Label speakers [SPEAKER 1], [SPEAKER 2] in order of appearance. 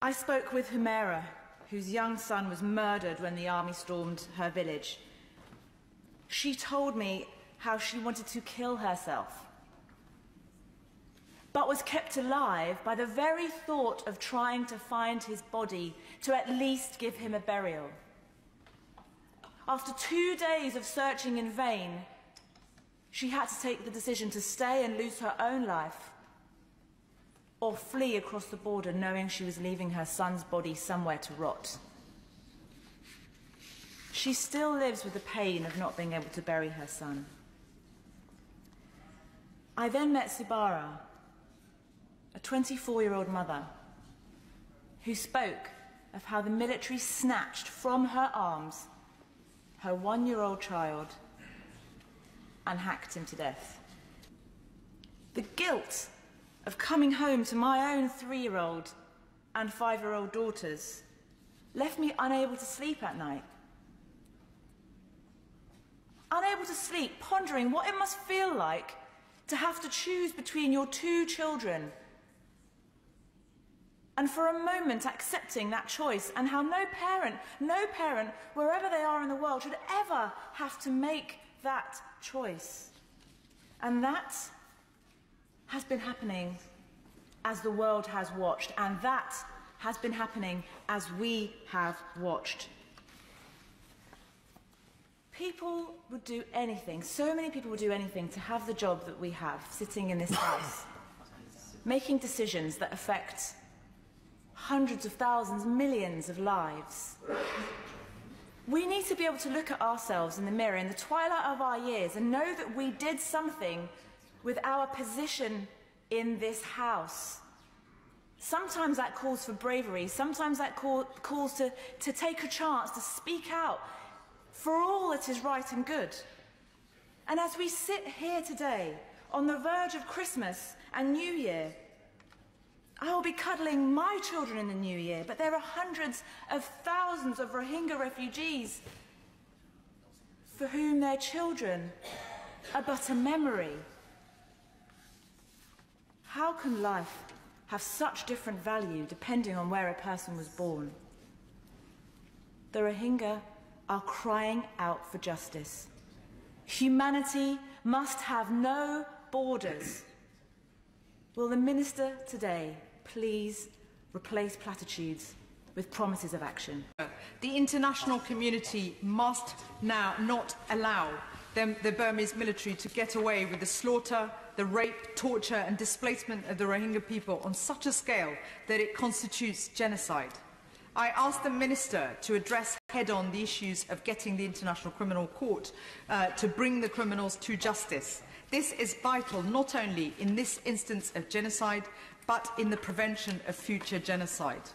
[SPEAKER 1] I spoke with Humera, whose young son was murdered when the army stormed her village. She told me how she wanted to kill herself, but was kept alive by the very thought of trying to find his body to at least give him a burial. After 2 days of searching in vain, she had to take the decision to stay and lose her own life, or flee across the border knowing she was leaving her son's body somewhere to rot. She still lives with the pain of not being able to bury her son. I then met Subara, a 24-year-old mother, who spoke of how the military snatched from her arms her 1-year-old child and hacked him to death. The guilt of coming home to my own 3-year-old and 5-year-old daughters left me unable to sleep at night. Unable to sleep, pondering what it must feel like to have to choose between your 2 children, and for a moment accepting that choice, and how no parent, wherever they are in the world, should ever have to make that choice. And that has been happening as the world has watched, and that has been happening as we have watched. People would do anything, so many people would do anything to have the job that we have sitting in this house, making decisions that affect hundreds of thousands, millions of lives. We need to be able to look at ourselves in the mirror in the twilight of our years and know that we did something with our position in this house. Sometimes that calls for bravery, sometimes that calls to take a chance, to speak out for all that is right and good. And as we sit here today, on the verge of Christmas and New Year, I will be cuddling my children in the new year, but there are hundreds of thousands of Rohingya refugees for whom their children are but a memory. How can life have such different value depending on where a person was born? The Rohingya are crying out for justice. Humanity must have no borders. Will the Minister today please replace platitudes with promises of action?
[SPEAKER 2] The international community must now not allow the Burmese military to get away with the slaughter, the rape, torture and displacement of the Rohingya people on such a scale that it constitutes genocide. I ask the Minister to address head-on the issues of getting the International Criminal Court to bring the criminals to justice. This is vital not only in this instance of genocide, but in the prevention of future genocide.